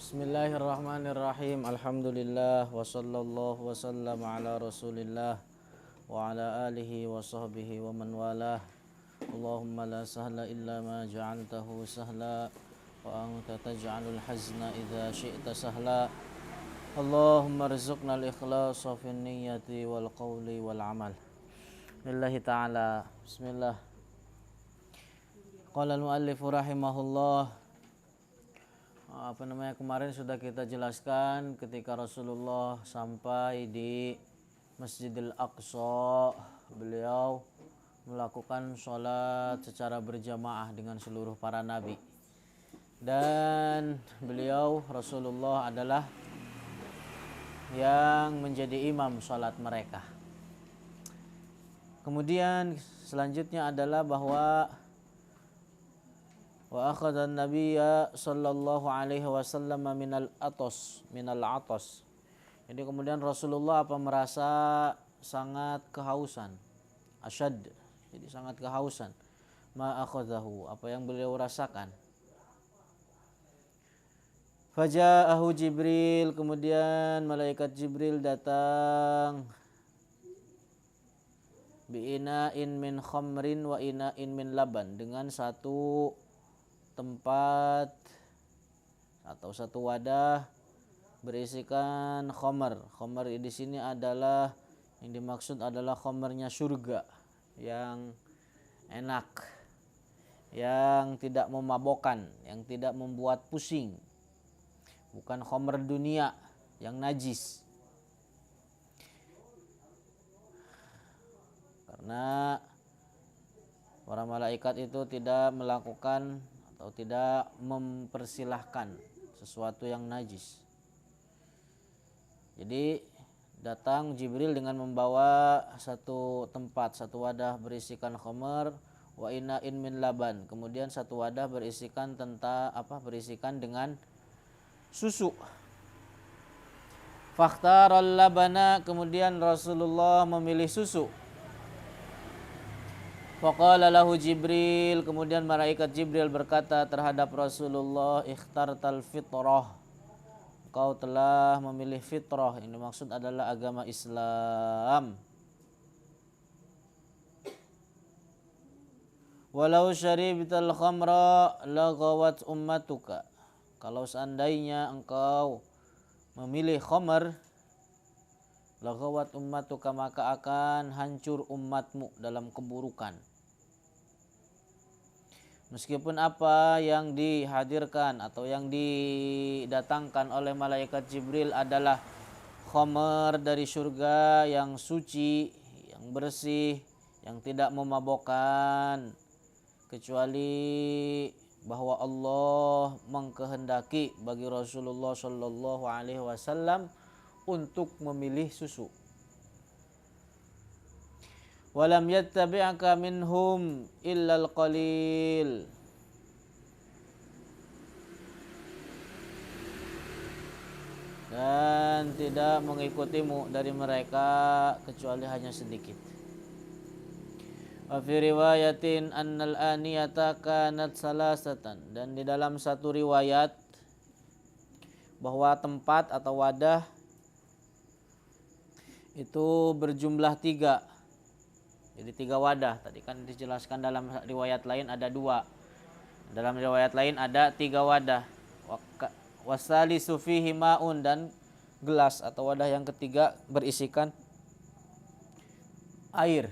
Bismillahirrahmanirrahim. Alhamdulillah wa sallallahu wa sallam ala Rasulillah wa ala alihi wa sahbihi wa man walah. Allahumma la sahla illa ma ja'altahu sahla wa anta taj'alul hazna idza syi'ta sahla. Allahumma rizqna al-ikhlasa fin niyyati wal qawli wal amal. Billahi ta'ala. Bismillah. Qala al-muallif rahimahullah. Kemarin sudah kita jelaskan ketika Rasulullah sampai di Masjidil Aqsa, beliau melakukan sholat secara berjamaah dengan seluruh para nabi, dan beliau Rasulullah adalah yang menjadi imam sholat mereka. Kemudian selanjutnya adalah bahwa wa akhadha an-nabiyya sallallahu alaihi wasallam minal atas. Jadi kemudian Rasulullah merasa sangat kehausan, asyad, jadi sangat kehausan. Ma akhadhahu, apa yang beliau rasakan. Faja'ahu Jibril, kemudian malaikat Jibril datang. Bi'ina'in min khamrin wa ina'in min laban, dengan satu tempat atau satu wadah berisikan khamar. Khamar di sini adalah yang dimaksud adalah khamarnya surga yang enak, yang tidak memabokkan, yang tidak membuat pusing. Bukan khamar dunia yang najis. Karena para malaikat itu tidak melakukan atau tidak mempersilahkan sesuatu yang najis. Jadi datang Jibril dengan membawa satu tempat, satu wadah berisikan khamar, wa ina'in min laban, kemudian satu wadah berisikan berisikan dengan susu. Fakhtaral labana, kemudian Rasulullah memilih susu. Faqala lahu Jibril, kemudian malaikat Jibril berkata terhadap Rasulullah, ikhtartal fitrah, kau telah memilih fitrah. Ini maksud adalah agama Islam. Walau syaribtal khamra laghawat ummatuka, kalau seandainya engkau memilih khamar, laghawat ummatuka, maka akan hancur umatmu dalam keburukan. Meskipun apa yang dihadirkan atau yang didatangkan oleh malaikat Jibril adalah khamar dari surga yang suci, yang bersih, yang tidak memabokkan, kecuali bahwa Allah mengkehendaki bagi Rasulullah Shallallahu Alaihi Wasallam untuk memilih susu. Walam yattabi'aka minhum illal qalil, dan tidak mengikutimu dari mereka kecuali hanya sedikit. Wa fi riwayatin annal aniyata kanat salasatan, dan di dalam satu riwayat bahwa tempat atau wadah itu berjumlah 3. Jadi 3 wadah. Tadi kan dijelaskan dalam riwayat lain ada 2. Dalam riwayat lain ada 3 wadah. Wasalisu fihi ma'un, dan gelas atau wadah yang ketiga berisikan air.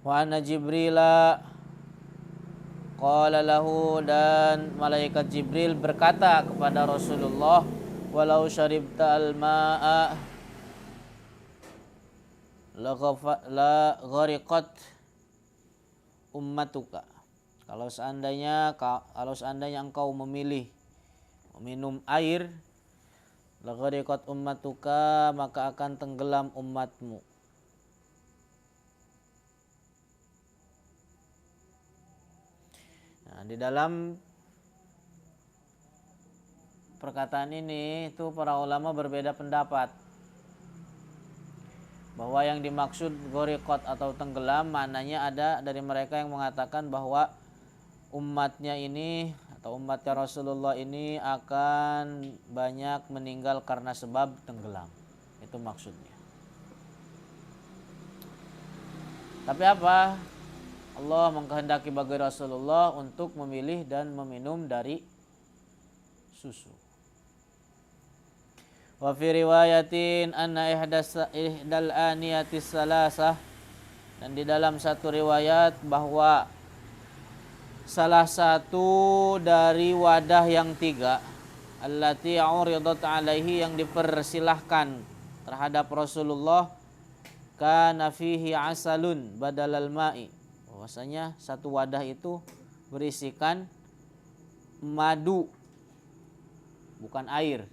Wa anna Jibrila qala lahu, dan malaikat Jibril berkata kepada Rasulullah, walau syaribta al-ma'a la ghariqat ummatuka, kalau seandainya engkau memilih meminum air, la ghariqat ummatuka, maka akan tenggelam umatmu. Nah, di dalam perkataan ini itu para ulama berbeda pendapat bahwa yang dimaksud ghariqat atau tenggelam, maknanya ada dari mereka yang mengatakan bahwa umatnya ini atau umatnya Rasulullah ini akan banyak meninggal karena sebab tenggelam. Itu maksudnya. Tapi apa? Allah mengkehendaki bagi Rasulullah untuk memilih dan meminum dari susu. Wa fi riwayatin anna ihdal aniyatis salasah, dan di dalam satu riwayat bahwa salah satu dari wadah yang tiga allati uridat alaihi, yang dipersilahkan terhadap Rasulullah, kana fihi asalun badalal ma'i, bahwasanya satu wadah itu berisikan madu bukan air.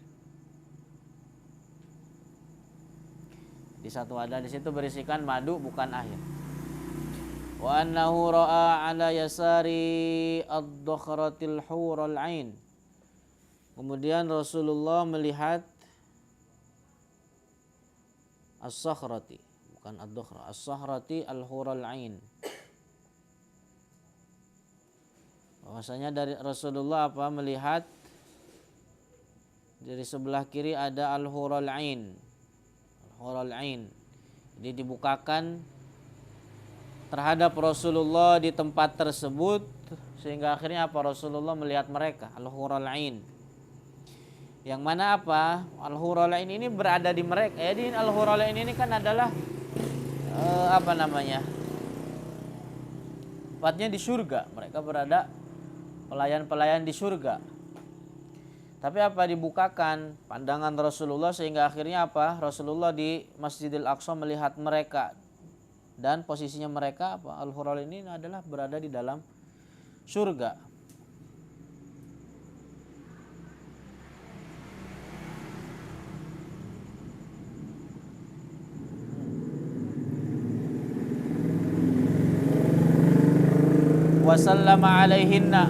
Di satu wadah di situ berisikan madu bukan air. Wa annahu ra'a ala yasari ad-dakhratil hurul ain. Kemudian Rasulullah melihat as-sakhrati, bukan ad-dakhra, as-sakhrati al-hurul ain. Bahwasanya dari Rasulullah melihat dari sebelah kiri ada al-hurul ain. Al-hurul ain. Jadi dibukakan terhadap Rasulullah di tempat tersebut, sehingga akhirnya Rasulullah melihat mereka, al-hurul ain. Yang mana al-hurul ain ini berada di mereka. Jadi al-hurul ain ini kan adalah tempatnya di surga. Mereka berada pelayan-pelayan di surga. Tapi dibukakan pandangan Rasulullah, sehingga akhirnya Rasulullah di Masjidil Aqsa melihat mereka, dan posisinya mereka al-hurul ini adalah berada di dalam surga. Wa sallama alaihinna,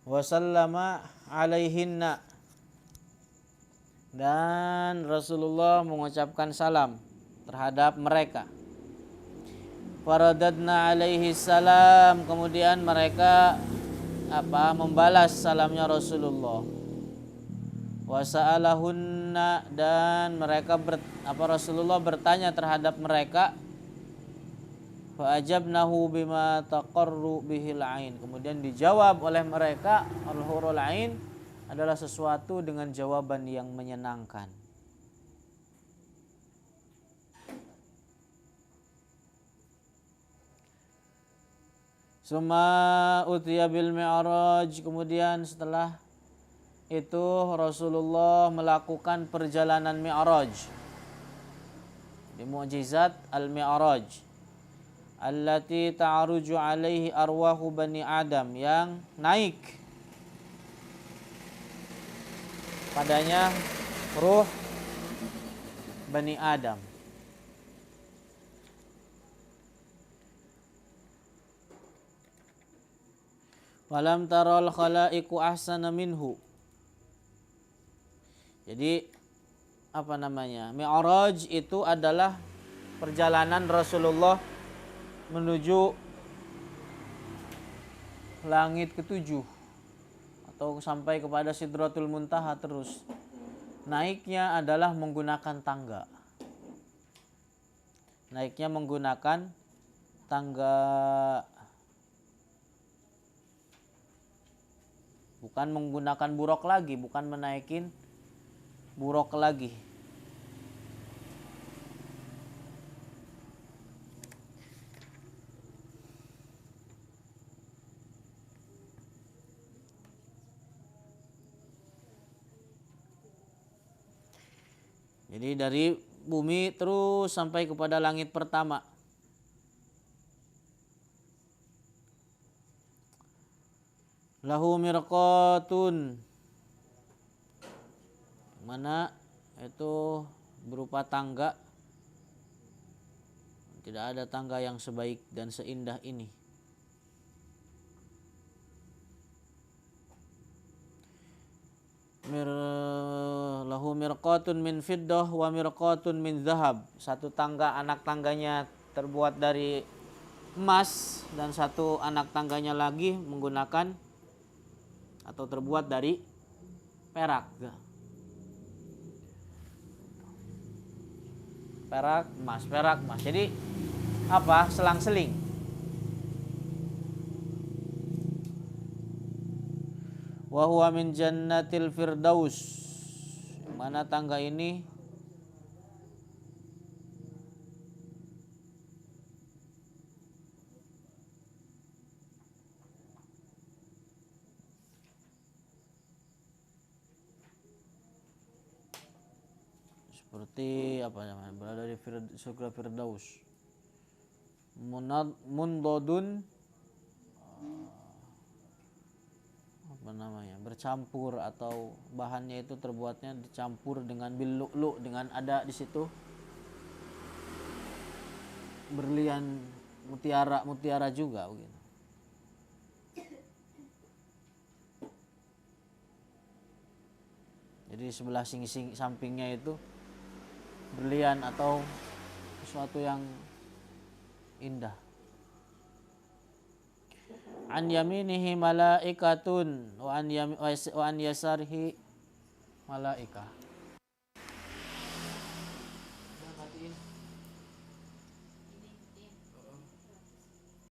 wasallama alaihinna, dan Rasulullah mengucapkan salam terhadap mereka. Faradadna alaihi salam, kemudian mereka membalas salamnya Rasulullah. Wasa'alahunna, dan mereka Rasulullah bertanya terhadap mereka. Fa'ajabnahu bima taqarru bihil ain, kemudian dijawab oleh mereka, al-hurul ain adalah sesuatu dengan jawaban yang menyenangkan. Summa utiya bil mi'raj, kemudian setelah itu Rasulullah melakukan perjalanan mi'raj, di mukjizat al-mi'raj allati ta'ruju alaihi arwahu bani Adam, yang naik padanya ruh Bani Adam. Walam taral khalaiqu ahsana minhu. Jadi Mi'raj itu adalah perjalanan Rasulullah menuju langit ketujuh, atau sampai kepada Sidratul Muntaha. Terus naiknya adalah menggunakan tangga. Naiknya menggunakan tangga, bukan menggunakan buruk lagi, bukan menaikin buruk lagi. Jadi dari bumi terus sampai kepada langit pertama. Lahu mirqatun, mana itu berupa tangga. Tidak ada tangga yang sebaik dan seindah ini. Lahu mirqatun min fiddah wa mirqatun min zahab. Satu tangga, anak tangganya terbuat dari emas, dan satu anak tangganya lagi menggunakan atau terbuat dari perak. Perak emas. Jadi apa? Selang-seling. Wa huwa min jannatil firdaus. Mana tangga ini seperti apa namanya? Berada di surga firdaus. Mundodun, apa namanya, bercampur, atau bahannya itu terbuatnya dicampur dengan bil lu'lu', dengan ada di situ berlian mutiara juga begitu. Jadi sebelah sampingnya itu berlian atau sesuatu yang indah. An yaminihi malaikatun wa an yasarihi malaikah.